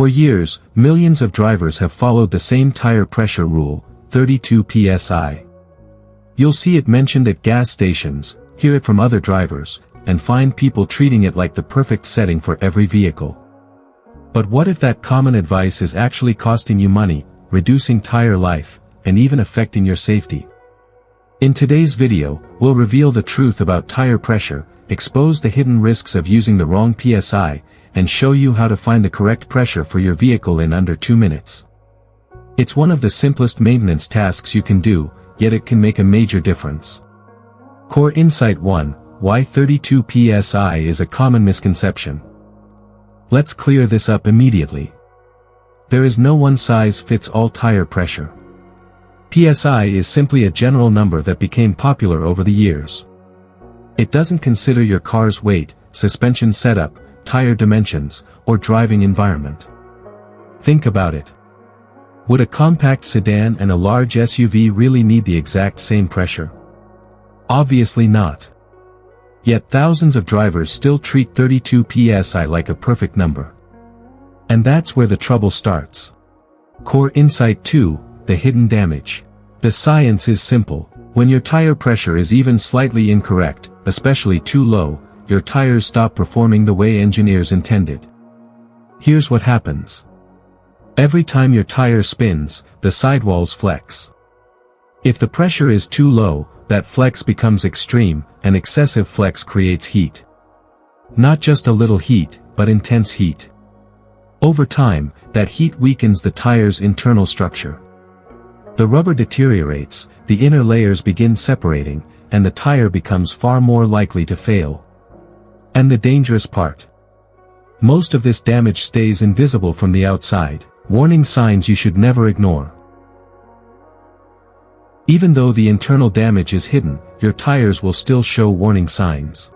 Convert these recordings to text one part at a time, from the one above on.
For years, millions of drivers have followed the same tire pressure rule, 32 psi. You'll see it mentioned at gas stations, hear it from other drivers, and find people treating it like the perfect setting for every vehicle. But what if that common advice is actually costing you money, reducing tire life, and even affecting your safety? In today's video, we'll reveal the truth about tire pressure, expose the hidden risks of using the wrong PSI, and show you how to find the correct pressure for your vehicle in under 2 minutes. It's one of the simplest maintenance tasks you can do, yet it can make a major difference. Core Insight 1: Why 32 psi is a common misconception. Let's clear this up immediately. There is no one-size-fits-all tire pressure. PSI is simply a general number that became popular over the years. It doesn't consider your car's weight, suspension setup, tire dimensions, or driving environment. Think about it. Would a compact sedan and a large SUV really need the exact same pressure? Obviously not. Yet thousands of drivers still treat 32 psi like a perfect number. And that's where the trouble starts. Core Insight 2: The hidden damage. The science is simple. When your tire pressure is even slightly incorrect, especially too low, your tires stop performing the way engineers intended. Here's what happens. Every time your tire spins, the sidewalls flex. If the pressure is too low, that flex becomes extreme, and excessive flex creates heat. Not just a little heat, but intense heat. Over time, that heat weakens the tire's internal structure. The rubber deteriorates, the inner layers begin separating, and the tire becomes far more likely to fail. And the dangerous part. Most of this damage stays invisible from the outside, warning signs you should never ignore. Even though the internal damage is hidden, your tires will still show warning signs.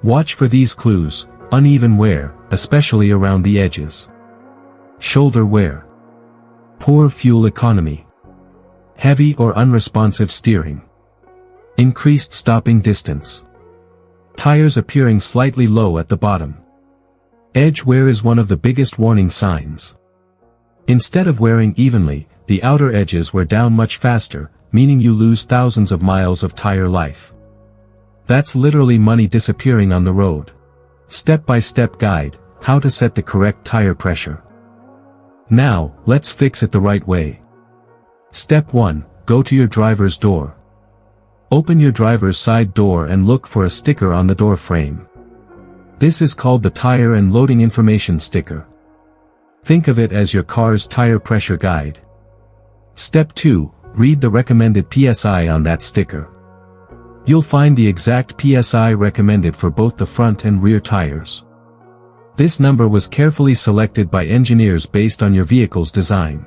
Watch for these clues: uneven wear, especially around the edges. Shoulder wear. Poor fuel economy. Heavy or unresponsive steering. Increased stopping distance. Tires appearing slightly low at the bottom. Edge wear is one of the biggest warning signs. Instead of wearing evenly, the outer edges wear down much faster, meaning you lose thousands of miles of tire life. That's literally money disappearing on the road. Step-by-step guide: how to set the correct tire pressure. Now, let's fix it the right way. Step 1: Go to your driver's door. Open your driver's side door and look for a sticker on the door frame. This is called the Tire and Loading Information Sticker. Think of it as your car's tire pressure guide. Step 2: Read the recommended PSI on that sticker. You'll find the exact PSI recommended for both the front and rear tires. This number was carefully selected by engineers based on your vehicle's design.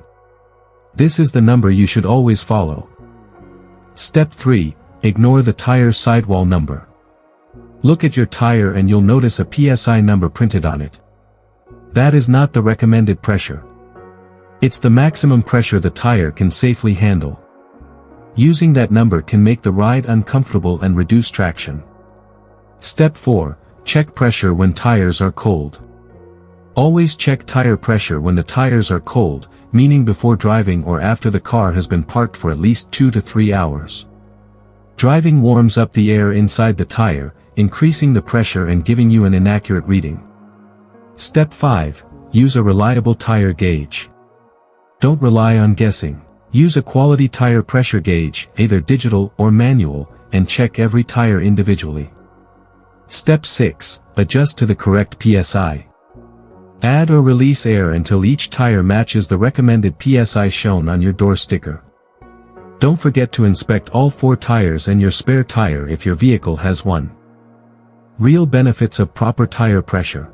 This is the number you should always follow. Step 3: Ignore the tire sidewall number. Look at your tire and you'll notice a PSI number printed on it. That is not the recommended pressure. It's the maximum pressure the tire can safely handle. Using that number can make the ride uncomfortable and reduce traction. Step 4: Check pressure when tires are cold. Always check tire pressure when the tires are cold, meaning before driving or after the car has been parked for at least 2 to 3 hours. Driving warms up the air inside the tire, increasing the pressure and giving you an inaccurate reading. Step 5: Use a reliable tire gauge. Don't rely on guessing. Use a quality tire pressure gauge, either digital or manual, and check every tire individually. Step 6: Adjust to the correct PSI. Add or release air until each tire matches the recommended PSI shown on your door sticker. Don't forget to inspect all 4 tires and your spare tire if your vehicle has one. Real benefits of proper tire pressure.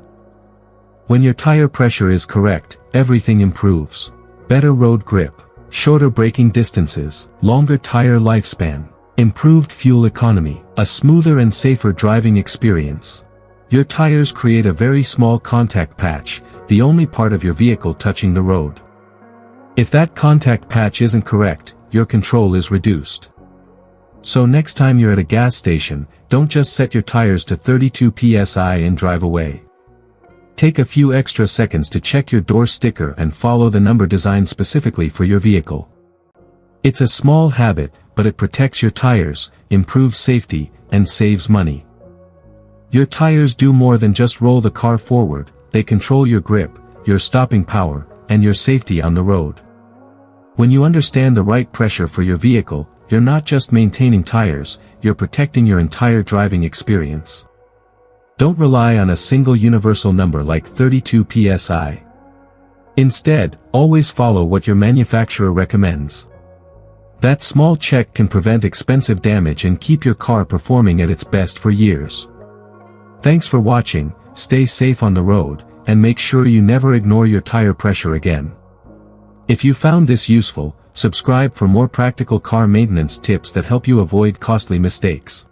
When your tire pressure is correct, everything improves. Better road grip, shorter braking distances, longer tire lifespan, improved fuel economy, a smoother and safer driving experience. Your tires create a very small contact patch, the only part of your vehicle touching the road. If that contact patch isn't correct, your control is reduced. So next time you're at a gas station, don't just set your tires to 32 psi and drive away. Take a few extra seconds to check your door sticker and follow the number designed specifically for your vehicle. It's a small habit, but it protects your tires, improves safety, and saves money. Your tires do more than just roll the car forward, they control your grip, your stopping power, and your safety on the road. When you understand the right pressure for your vehicle, you're not just maintaining tires, you're protecting your entire driving experience. Don't rely on a single universal number like 32 psi. Instead, always follow what your manufacturer recommends. That small check can prevent expensive damage and keep your car performing at its best for years. Thanks for watching, stay safe on the road, and make sure you never ignore your tire pressure again. If you found this useful, subscribe for more practical car maintenance tips that help you avoid costly mistakes.